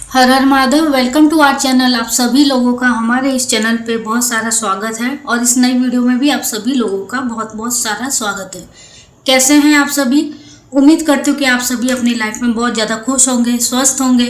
हर हर Mahadev. Welcome to our channel. आप सभी लोगों का हमारे इस चैनल पे बहुत सारा स्वागत है और इस नई वीडियो में भी आप सभी लोगों का बहुत बहुत सारा स्वागत है। कैसे हैं आप सभी? उम्मीद करती हूँ कि आप सभी अपनी लाइफ में बहुत ज़्यादा खुश होंगे, स्वस्थ होंगे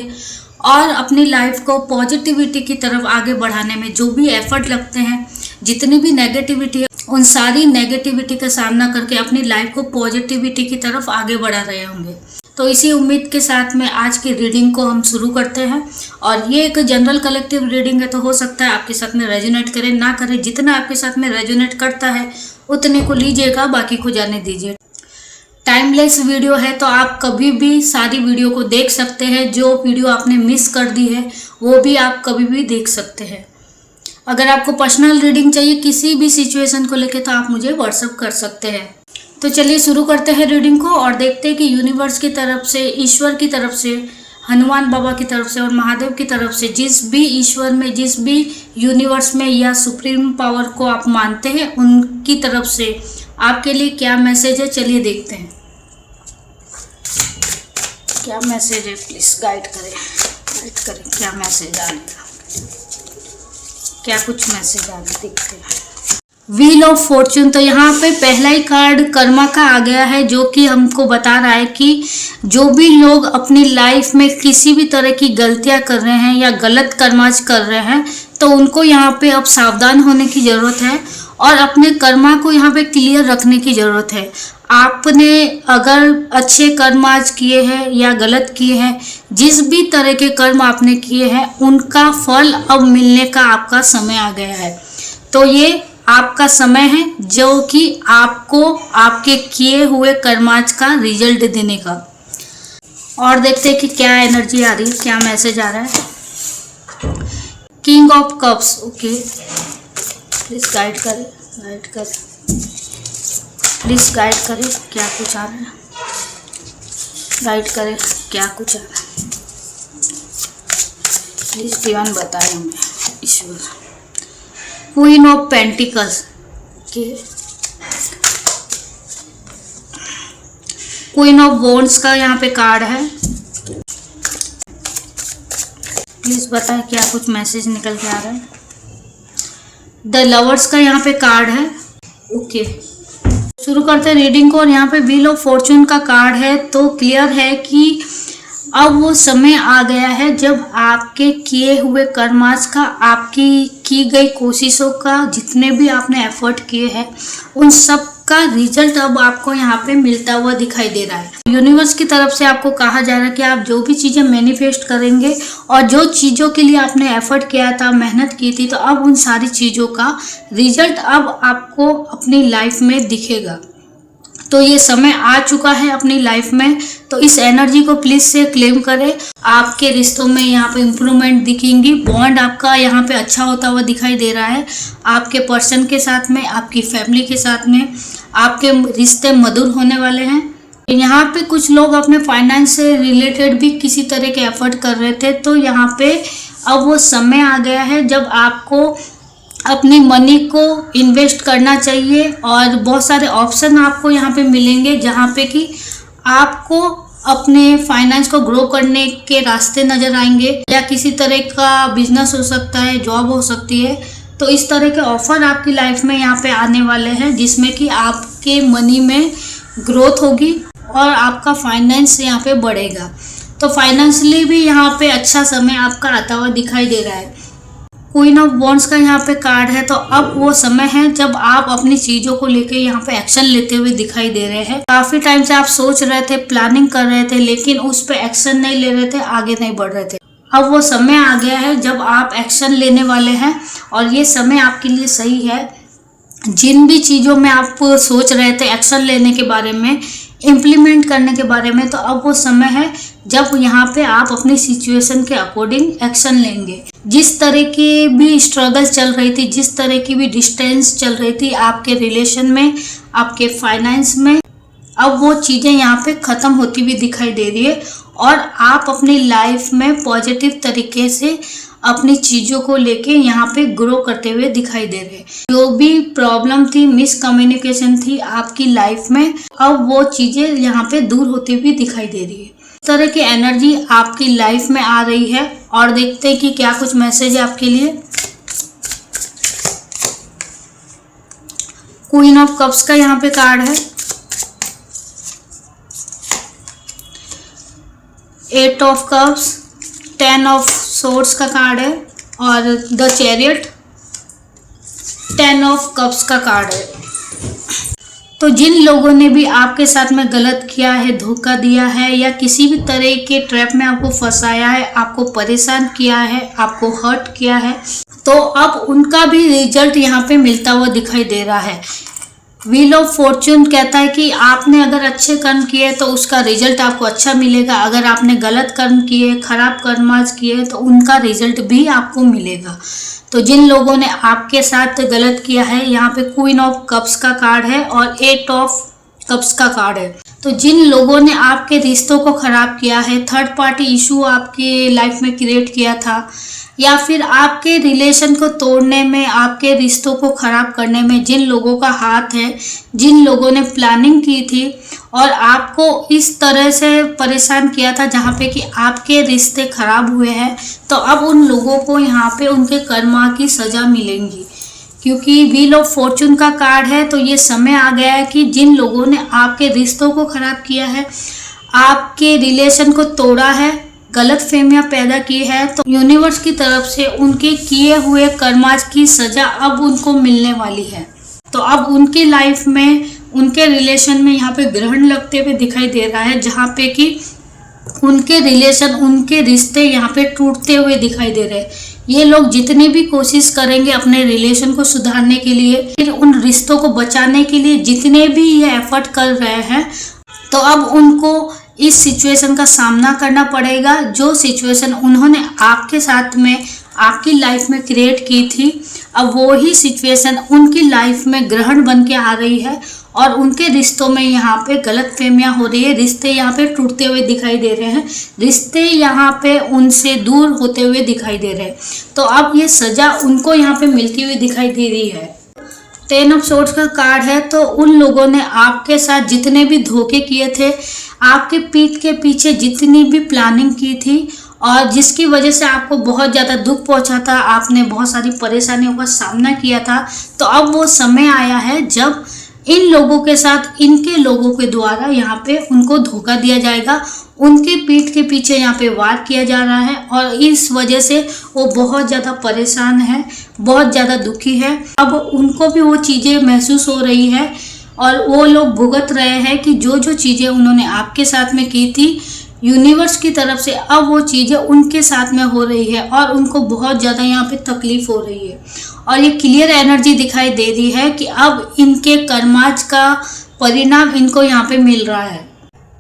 और अपनी लाइफ को पॉजिटिविटी की तरफ आगे बढ़ाने में जो भी एफर्ट लगते हैं, जितनी भी नेगेटिविटी है, उन सारी नेगेटिविटी का सामना करके अपनी लाइफ को पॉजिटिविटी की तरफ आगे बढ़ा रहे होंगे। तो इसी उम्मीद के साथ में आज की रीडिंग को हम शुरू करते हैं। और ये एक जनरल कलेक्टिव रीडिंग है, तो हो सकता है आपके साथ में रेजोनेट करे ना करे। जितना आपके साथ में रेजोनेट करता है उतने को लीजिएगा, बाकी को जाने दीजिए। टाइमलेस वीडियो है तो आप कभी भी सारी वीडियो को देख सकते हैं। जो वीडियो आपने मिस कर दी है वो भी आप कभी भी देख सकते हैं। अगर आपको पर्सनल रीडिंग चाहिए किसी भी सिचुएशन को लेकर तो आप मुझे व्हाट्सअप कर सकते हैं। तो चलिए शुरू करते हैं रीडिंग को और देखते हैं कि यूनिवर्स की तरफ से, ईश्वर की तरफ से, हनुमान बाबा की तरफ से और महादेव की तरफ से, जिस भी ईश्वर में, जिस भी यूनिवर्स में या सुप्रीम पावर को आप मानते हैं, उनकी तरफ से आपके लिए क्या मैसेज है। चलिए देखते हैं क्या मैसेज है। प्लीज गाइड करें क्या मैसेज आएगा, क्या कुछ मैसेज आगे देखते हैं। व्हील ऑफ फॉर्च्यून, तो यहाँ पे पहला ही कार्ड कर्मा का आ गया है, जो कि हमको बता रहा है कि जो भी लोग अपनी लाइफ में किसी भी तरह की गलतियाँ कर रहे हैं या गलत कर्माज कर रहे हैं तो उनको यहाँ पे अब सावधान होने की ज़रूरत है और अपने कर्मा को यहाँ पे क्लियर रखने की ज़रूरत है। आपने अगर अच्छे कर्म आज किए हैं या गलत किए हैं, जिस भी तरह के कर्म आपने किए हैं उनका फल अब मिलने का आपका समय आ गया है। तो ये आपका समय है जो कि आपको आपके किए हुए कर्माज का रिजल्ट देने का। और देखते हैं कि क्या एनर्जी आ रही है, क्या मैसेज आ रहा है। King of cups, okay, please guide करें प्लीज गाइड करें क्या कुछ आ रहा है, गाइड करें क्या कुछ आ रहा है, प्लीज डिवाइन बताएं हमें ईश्वर। Queen of pentacles, okay, queen of wands का यहाँ पे कार्ड है। प्लीज बताएं क्या कुछ मैसेज निकल के आ रहा है। द लवर्स का यहाँ पे कार्ड है, ओके। शुरू करते हैं रीडिंग को। और यहाँ पे व्हील ऑफ फॉर्च्यून का कार्ड है, तो क्लियर है कि अब वो समय आ गया है जब आपके किए हुए कर्मास का, आपकी की गई कोशिशों का, जितने भी आपने एफर्ट किए हैं उन सब का रिजल्ट अब आपको यहाँ पे मिलता हुआ दिखाई दे रहा है। यूनिवर्स की तरफ से आपको कहा जा रहा है कि आप जो भी चीज़ें मैनिफेस्ट करेंगे और जो चीज़ों के लिए आपने एफर्ट किया था, मेहनत की थी, तो अब उन सारी चीज़ों का रिजल्ट अब आपको अपनी लाइफ में दिखेगा। तो ये समय आ चुका है अपनी लाइफ में, तो इस एनर्जी को प्लीज से क्लेम करें। आपके रिश्तों में यहाँ पे इम्प्रूवमेंट दिखेंगी। बॉन्ड आपका यहाँ पे अच्छा होता हुआ दिखाई दे रहा है। आपके पर्सन के साथ में, आपकी फैमिली के साथ में आपके रिश्ते मधुर होने वाले हैं। यहाँ पे कुछ लोग अपने फाइनेंस से रिलेटेड भी किसी तरह के एफर्ट कर रहे थे, तो यहाँ पे अब वो समय आ गया है जब आपको अपनी मनी को इन्वेस्ट करना चाहिए और बहुत सारे ऑप्शन आपको यहाँ पे मिलेंगे जहाँ पे कि आपको अपने फाइनेंस को ग्रो करने के रास्ते नज़र आएंगे। या किसी तरह का बिजनेस हो सकता है, जॉब हो सकती है, तो इस तरह के ऑफर आपकी लाइफ में यहाँ पे आने वाले हैं जिसमें कि आपके मनी में ग्रोथ होगी और आपका फाइनेंस यहाँ पे बढ़ेगा। तो फाइनेंशियली भी यहाँ पे अच्छा समय आपका आता हुआ दिखाई दे रहा है। क्वीन ऑफ वॉन्ड्स का यहाँ पे कार्ड है, तो अब वो समय है जब आप अपनी चीज़ों को लेके यहाँ पे एक्शन लेते हुए दिखाई दे रहे हैं। काफ़ी टाइम से आप सोच रहे थे, प्लानिंग कर रहे थे, लेकिन उस पे एक्शन नहीं ले रहे थे, आगे नहीं बढ़ रहे थे। अब वो समय आ गया है जब आप एक्शन लेने वाले हैं और ये समय आपके लिए सही है। जिन भी चीज़ों में आप सोच रहे थे एक्शन लेने के बारे में, इम्प्लीमेंट करने के बारे में, तो अब वो समय है जब यहाँ पे आप अपनी सिचुएशन के अकॉर्डिंग एक्शन लेंगे। जिस तरह की भी स्ट्रगल चल रही थी, जिस तरह की भी डिस्टेंस चल रही थी आपके रिलेशन में, आपके फाइनेंस में, अब वो चीज़ें यहाँ पे ख़त्म होती हुई दिखाई दे रही है और आप अपनी लाइफ में पॉजिटिव तरीके से अपनी चीज़ों को लेके यहाँ पे ग्रो करते हुए दिखाई दे रहे हैं। जो भी प्रॉब्लम थी, मिसकम्युनिकेशन थी आपकी लाइफ में, अब वो चीज़ें यहाँ पे दूर होती हुई दिखाई दे रही है। तरह की एनर्जी आपकी लाइफ में आ रही है। और देखते हैं कि क्या कुछ मैसेज है आपके लिए। क्वीन ऑफ कप्स का यहाँ पे कार्ड है, eight of cups, 10 of swords का कार्ड है और द चैरियट, 10 ऑफ कप्स का कार्ड है। तो जिन लोगों ने भी आपके साथ में गलत किया है, धोखा दिया है या किसी भी तरह के ट्रैप में आपको फंसाया है, आपको परेशान किया है, आपको हर्ट किया है, तो अब उनका भी रिजल्ट यहाँ पे मिलता हुआ दिखाई दे रहा है। व्हील ऑफ फॉर्चून कहता है कि आपने अगर अच्छे कर्म किए तो उसका रिजल्ट आपको अच्छा मिलेगा, अगर आपने गलत कर्म किए, खराब कर्माज किए तो उनका रिजल्ट भी आपको मिलेगा। तो जिन लोगों ने आपके साथ गलत किया है, यहाँ पे क्वीन ऑफ कप्स का कार्ड है और 8 ऑफ कप्स का कार्ड है। तो जिन लोगों ने आपके रिश्तों को खराब किया है, थर्ड पार्टी इशू आपके लाइफ में क्रिएट किया था, या फिर आपके रिलेशन को तोड़ने में, आपके रिश्तों को खराब करने में जिन लोगों का हाथ है, जिन लोगों ने प्लानिंग की थी और आपको इस तरह से परेशान किया था जहाँ पे कि आपके रिश्ते खराब हुए हैं, तो अब उन लोगों को यहाँ पे उनके कर्मा की सज़ा मिलेंगी। क्योंकि व्हील ऑफ फॉर्चून का कार्ड है, तो ये समय आ गया है कि जिन लोगों ने आपके रिश्तों को खराब किया है, आपके रिलेशन को तोड़ा है, गलत फहमियाँ पैदा की है, तो यूनिवर्स की तरफ से उनके किए हुए कर्माज की सज़ा अब उनको मिलने वाली है। तो अब उनकी लाइफ में, उनके रिलेशन में यहाँ पे ग्रहण लगते हुए दिखाई दे रहा है, जहाँ पे कि उनके रिलेशन, उनके रिश्ते यहाँ पे टूटते हुए दिखाई दे रहे हैं। ये लोग जितनी भी कोशिश करेंगे अपने रिलेशन को सुधारने के लिए, फिर उन रिश्तों को बचाने के लिए जितने भी ये एफर्ट कर रहे हैं, तो अब उनको इस सिचुएशन का सामना करना पड़ेगा। जो सिचुएशन उन्होंने आपके साथ में, आपकी लाइफ में क्रिएट की थी, अब वो ही सिचुएशन उनकी लाइफ में ग्रहण बन के आ रही है और उनके रिश्तों में यहाँ पे गलतफहमियाँ हो रही है, रिश्ते यहाँ पे टूटते हुए दिखाई दे रहे हैं, रिश्ते यहाँ पे उनसे दूर होते हुए दिखाई दे रहे हैं। तो अब ये सज़ा उनको यहाँ पे मिलती हुई दिखाई दे रही है। 10 ऑफ सोर्ड्स का कार्ड है, तो उन लोगों ने आपके साथ जितने भी धोखे किए थे, आपके पीठ के पीछे जितनी भी प्लानिंग की थी और जिसकी वजह से आपको बहुत ज़्यादा दुख पहुंचा था, आपने बहुत सारी परेशानियों का सामना किया था, तो अब वो समय आया है जब इन लोगों के साथ, इनके लोगों के द्वारा यहाँ पे उनको धोखा दिया जाएगा, उनके पीठ के पीछे यहाँ पे वार किया जा रहा है और इस वजह से वो बहुत ज़्यादा परेशान है, बहुत ज़्यादा दुखी है। अब उनको भी वो चीज़ें महसूस हो रही है और वो लोग भुगत रहे हैं कि जो जो चीज़ें उन्होंने आपके साथ में की थी, यूनिवर्स की तरफ से अब वो चीज़ें उनके साथ में हो रही है और उनको बहुत ज़्यादा यहाँ पे तकलीफ़ हो रही है। और ये क्लियर एनर्जी दिखाई दे रही है कि अब इनके कर्माज का परिणाम इनको यहाँ पे मिल रहा है।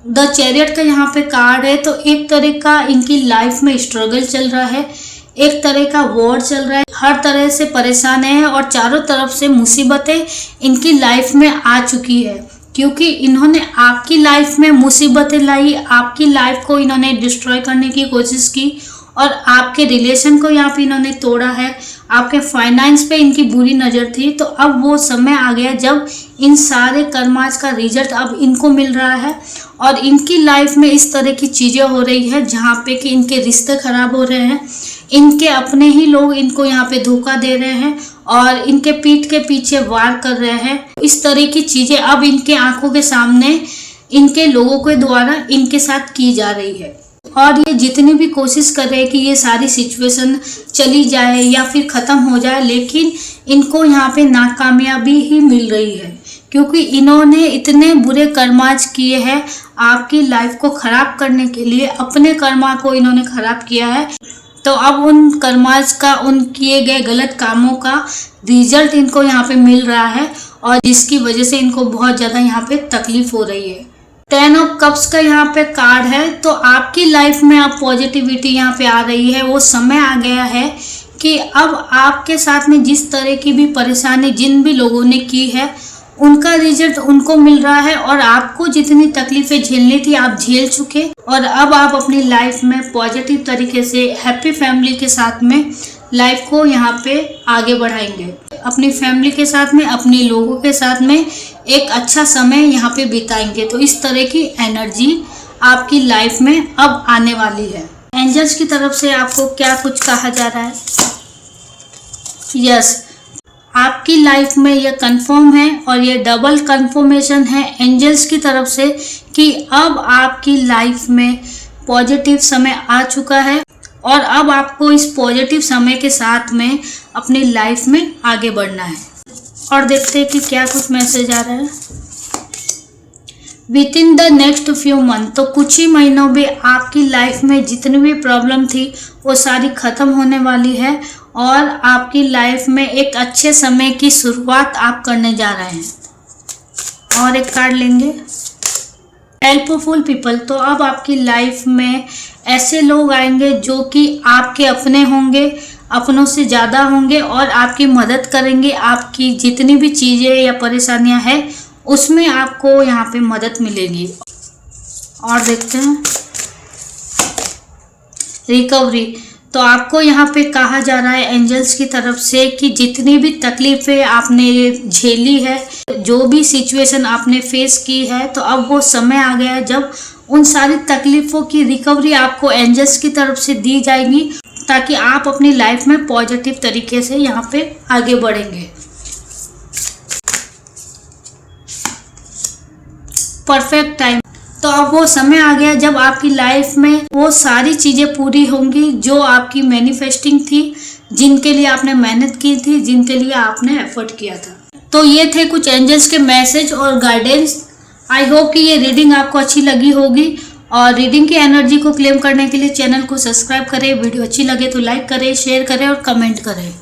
द चैरियट का यहाँ पे कार्ड है, तो एक तरह का इनकी लाइफ में स्ट्रगल चल रहा है, एक तरह का वॉर चल रहा है, हर तरह से परेशान है और चारों तरफ से मुसीबतें इनकी लाइफ में आ चुकी है, क्योंकि इन्होंने आपकी लाइफ में मुसीबतें लाई, आपकी लाइफ को इन्होंने डिस्ट्रॉय करने की कोशिश की और आपके रिलेशन को यहाँ पे इन्होंने तोड़ा है, आपके फाइनेंस पे इनकी बुरी नज़र थी। तो अब वो समय आ गया जब इन सारे कर्माज का रिजल्ट अब इनको मिल रहा है और इनकी लाइफ में इस तरह की चीज़ें हो रही है जहाँ पे कि इनके रिश्ते खराब हो रहे हैं, इनके अपने ही लोग इनको यहाँ पे धोखा दे रहे हैं और इनके पीठ के पीछे वार कर रहे हैं। इस तरह की चीज़ें अब इनके आंखों के सामने इनके लोगों के द्वारा इनके साथ की जा रही है और ये जितनी भी कोशिश कर रहे हैं कि ये सारी सिचुएशन चली जाए या फिर ख़त्म हो जाए, लेकिन इनको यहाँ पे नाकामयाबी ही मिल रही है, क्योंकि इन्होंने इतने बुरे कर्माज किए हैं आपकी लाइफ को ख़राब करने के लिए, अपने कर्मा को इन्होंने ख़राब किया है। तो अब उन कर्माज का, उन किए गए गलत कामों का रिजल्ट इनको यहाँ पे मिल रहा है और जिसकी वजह से इनको बहुत ज़्यादा यहाँ पे तकलीफ हो रही है। 10 ऑफ कप्स का यहाँ पे कार्ड है, तो आपकी लाइफ में अब पॉजिटिविटी यहाँ पे आ रही है। वो समय आ गया है कि अब आपके साथ में जिस तरह की भी परेशानी जिन भी लोगों ने की है, उनका रिजल्ट उनको मिल रहा है और आपको जितनी तकलीफ़ें झेलनी थी आप झेल चुके और अब आप अपनी लाइफ में पॉजिटिव तरीके से हैप्पी फैमिली के साथ में लाइफ को यहाँ पे आगे बढ़ाएंगे। अपनी फैमिली के साथ में, अपने लोगों के साथ में एक अच्छा समय यहाँ पे बिताएंगे। तो इस तरह की एनर्जी आपकी लाइफ में अब आने वाली है। एंजल्स की तरफ से आपको क्या कुछ कहा जा रहा है? यस, आपकी लाइफ में ये कंफर्म है और ये डबल कंफर्मेशन है एंजल्स की तरफ से कि अब आपकी लाइफ में पॉजिटिव समय आ चुका है और अब आपको इस पॉजिटिव समय के साथ में अपनी लाइफ में आगे बढ़ना है। और देखते हैं कि क्या कुछ मैसेज आ रहा है। With in the next few month, तो कुछ ही महीनों में आपकी लाइफ में जितनी भी प्रॉब्लम थी वो सारी ख़त्म होने वाली है और आपकी लाइफ में एक अच्छे समय की शुरुआत आप करने जा रहे हैं। और एक कार्ड लेंगे, हेल्पफुल पीपल। तो अब आपकी लाइफ में ऐसे लोग आएंगे जो कि आपके अपने होंगे, अपनों से ज़्यादा होंगे और आपकी मदद करेंगे। आपकी जितनी भी चीज़ें या परेशानियां हैं उसमें आपको यहाँ पे मदद मिलेगी। और देखते हैं रिकवरी। तो आपको यहाँ पे कहा जा रहा है एंजल्स की तरफ से कि जितनी भी तकलीफ़ें आपने झेली है, जो भी सिचुएशन आपने फेस की है, तो अब वो समय आ गया है जब उन सारी तकलीफ़ों की रिकवरी आपको एंजल्स की तरफ से दी जाएगी ताकि आप अपनी लाइफ में पॉजिटिव तरीके से यहाँ पे आगे बढ़ेंगे। Perfect time. तो अब वो समय आ गया जब आपकी लाइफ में वो सारी चीज़ें पूरी होंगी जो आपकी मैनिफेस्टिंग थी, जिनके लिए आपने मेहनत की थी, जिनके लिए आपने एफर्ट किया था। तो ये थे कुछ एंजल्स के मैसेज और गाइडेंस। आई होप कि ये रीडिंग आपको अच्छी लगी होगी और रीडिंग की एनर्जी को क्लेम करने के लिए चैनल को सब्सक्राइब करें। वीडियो अच्छी लगे तो लाइक करें, शेयर करें और कमेंट करें।